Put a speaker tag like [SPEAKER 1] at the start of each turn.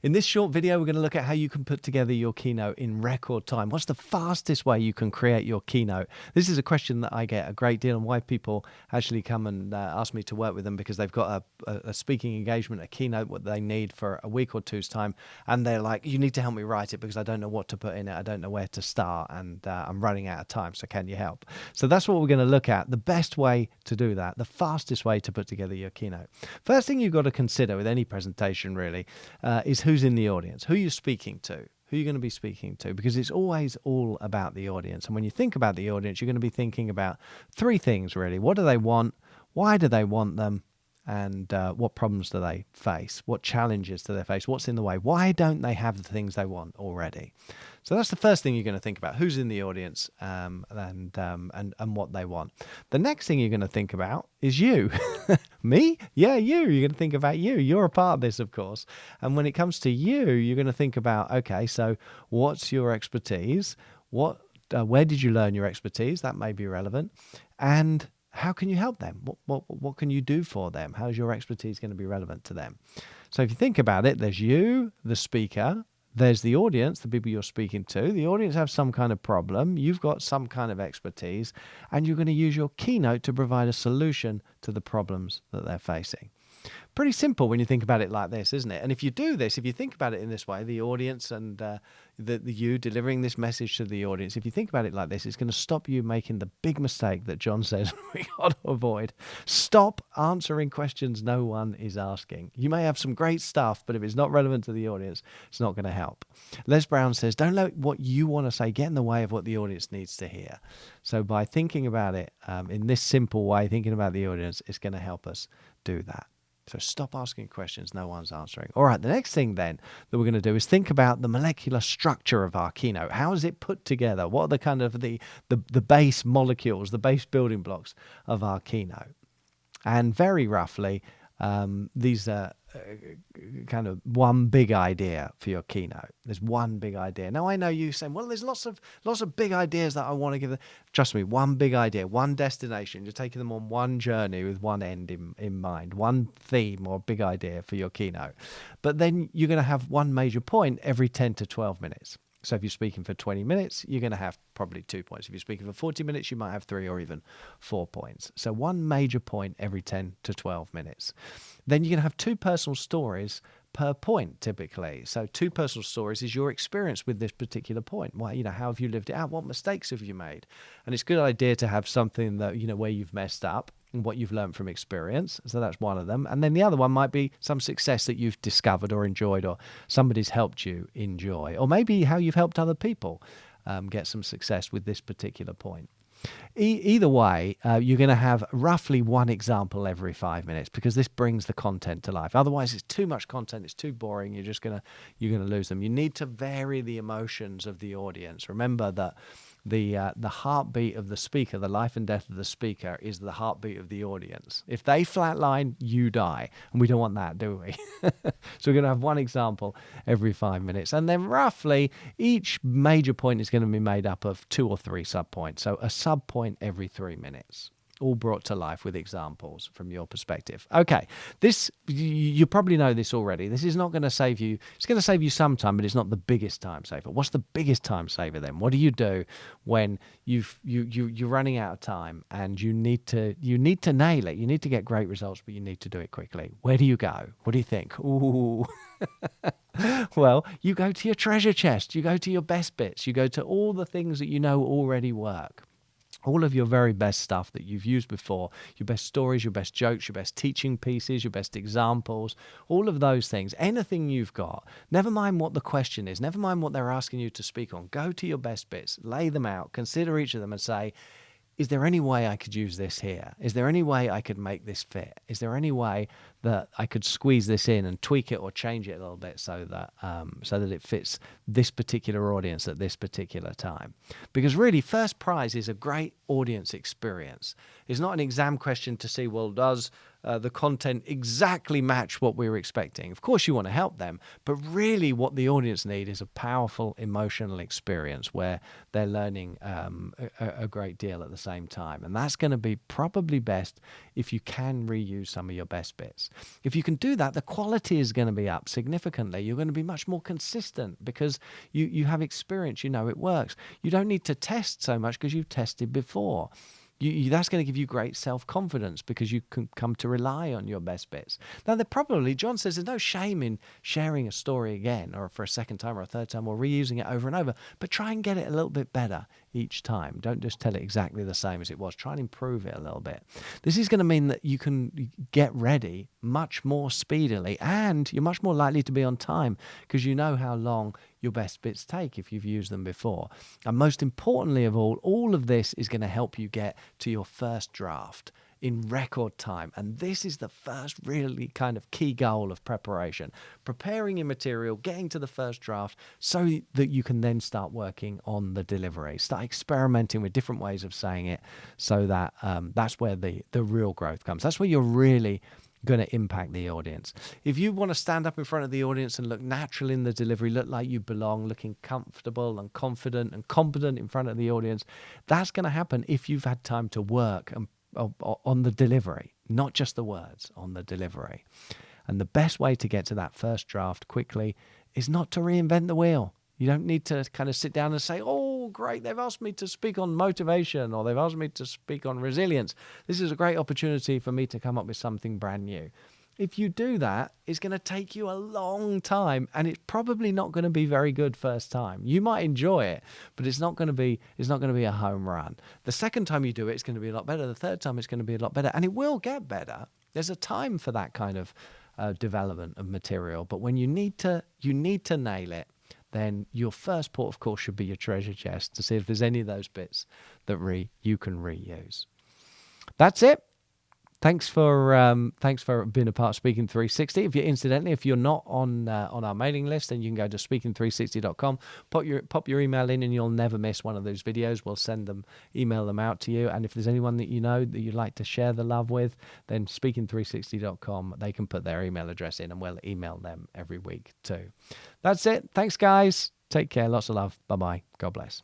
[SPEAKER 1] In this short video, we're going to look at how you can put together your keynote in record time. What's the fastest way you can create your keynote? This is a question that I get a great deal, and why people actually come and ask me to work with them, because they've got a speaking engagement, a keynote, what they need for a week or two's time, and they're like, you need to help me write it because I don't know what to put in it. I don't know where to start, and I'm running out of time, so can you help? So that's what we're going to look at, the best way to do that, the fastest way to put together your keynote. First thing you've got to consider with any presentation really is who's in the audience, who you're speaking to, who you're going to be speaking to, because it's always all about the audience. And when you think about the audience, you're going to be thinking about three things really. What do they want? Why do they want them? And what problems do they face? What challenges do they face? What's in the way? Why don't they have the things they want already? So that's the first thing you're going to think about: who's in the audience and what they want. The next thing you're going to think about is you. Me? Yeah, you. You're going to think about you. You're a part of this, of course. And when it comes to you, you're going to think about, okay, so what's your expertise? Where did you learn your expertise? That may be relevant. And how can you help them? What can you do for them? How's your expertise going to be relevant to them? So if you think about it, there's you, the speaker, there's the audience, the people you're speaking to. The audience have some kind of problem. You've got some kind of expertise, and you're going to use your keynote to provide a solution to the problems that they're facing. Pretty simple when you think about it like this, isn't it? And if you do this, if you think about it in this way, the audience and the you delivering this message to the audience, if you think about it like this, it's going to stop you making the big mistake that John says we got to avoid. Stop answering questions no one is asking. You may have some great stuff, but if it's not relevant to the audience, it's not going to help. Les Brown says, don't let what you want to say get in the way of what the audience needs to hear. So by thinking about it in this simple way, thinking about the audience, it's going to help us do that. So stop asking questions no one's answering. All right, the next thing then that we're going to do is think about the molecular structure of our keynote. How is it put together? What are the kind of the base molecules, the base building blocks of our keynote? And very roughly, these are kind of one big idea for your keynote. There's one big idea. Now I know you saying, well, there's lots of big ideas that I want to give. Trust me, one big idea, one destination. You're taking them on one journey with one end in mind, one theme or big idea for your keynote. But then you're going to have one major point every 10 to 12 minutes. So if you're speaking for 20 minutes, you're going to have probably 2 points. If you're speaking for 40 minutes, you might have 3 or even 4 points. So one major point every 10 to 12 minutes. Then you're going to have 2 personal stories per point typically. So 2 personal stories is your experience with this particular point. Why, how have you lived it out? What mistakes have you made? And it's a good idea to have something that, where you've messed up and what you've learned from experience. So that's one of them. And then the other one might be some success that you've discovered or enjoyed, or somebody's helped you enjoy, or maybe how you've helped other people get some success with this particular point. Either way, you're going to have roughly one example every 5 minutes, because this brings the content to life. Otherwise, it's too much content. It's too boring. You're going to lose them. You need to vary the emotions of the audience. Remember that the heartbeat of the speaker, the life and death of the speaker, is the heartbeat of the audience. If they flatline, you die, and we don't want that, do we? So we're going to have one example every 5 minutes, and then roughly each major point is going to be made up of 2 or 3 subpoints. So a subpoint every 3 minutes, all brought to life with examples from your perspective. Okay, this, you probably know this already. This is not going to save you. It's going to save you some time, but it's not the biggest time saver. What's the biggest time saver then? What do you do when you're running out of time and you need to nail it? You need to get great results, but you need to do it quickly. Where do you go? What do you think? Ooh. Well, you go to your treasure chest. You go to your best bits. You go to all the things that you know already work. All of your very best stuff that you've used before, your best stories, your best jokes, your best teaching pieces, your best examples, all of those things, anything you've got, never mind what the question is, never mind what they're asking you to speak on, go to your best bits, lay them out, consider each of them and say, is there any way I could use this here? Is there any way I could make this fit? Is there any way that I could squeeze this in and tweak it or change it a little bit so that it fits this particular audience at this particular time? Because really, first prize is a great audience experience. It's not an exam question to see, well, does the content exactly match what we were expecting. Of course, you want to help them, but really what the audience need is a powerful emotional experience where they're learning a great deal at the same time. And that's going to be probably best if you can reuse some of your best bits. If you can do that, the quality is going to be up significantly. You're going to be much more consistent because you have experience, you know it works. You don't need to test so much because you've tested before. That's going to give you great self-confidence because you can come to rely on your best bits. Now, John says there's no shame in sharing a story again or for a second time or a third time or reusing it over and over, but try and get it a little bit better each time. Don't just tell it exactly the same as it was. Try and improve it a little bit. This is going to mean that you can get ready much more speedily and you're much more likely to be on time because you know how long your best bits take if you've used them before. And most importantly of all of this is going to help you get to your first draft in record time. And this is the first really kind of key goal of preparation. Preparing your material, getting to the first draft so that you can then start working on the delivery. Start experimenting with different ways of saying it so that that's where the real growth comes. That's where you're really going to impact the audience. If you want to stand up in front of the audience and look natural in the delivery, look like you belong, looking comfortable and confident and competent in front of the audience, that's going to happen if you've had time to work on the delivery, not just the words, on the delivery. And the best way to get to that first draft quickly is not to reinvent the wheel. You don't need to kind of sit down and say, oh, great, they've asked me to speak on motivation or they've asked me to speak on resilience. This is a great opportunity for me to come up with something brand new. If you do that, it's going to take you a long time and it's probably not going to be very good first time. You might enjoy it, but it's not going to be a home run. The second time you do it, it's going to be a lot better. The third time, it's going to be a lot better, and it will get better. There's a time for that kind of development of material, but when you need to nail it, then your first port of call should be your treasure chest to see if there's any of those bits that you can reuse. That's it. Thanks for being a part of Speaking360. If you're not on our mailing list, then you can go to speaking360.com, pop your email in, and you'll never miss one of those videos. We'll email them out to you. And if there's anyone that you know that you'd like to share the love with, then speaking360.com, they can put their email address in, and we'll email them every week too. That's it. Thanks, guys. Take care. Lots of love. Bye-bye. God bless.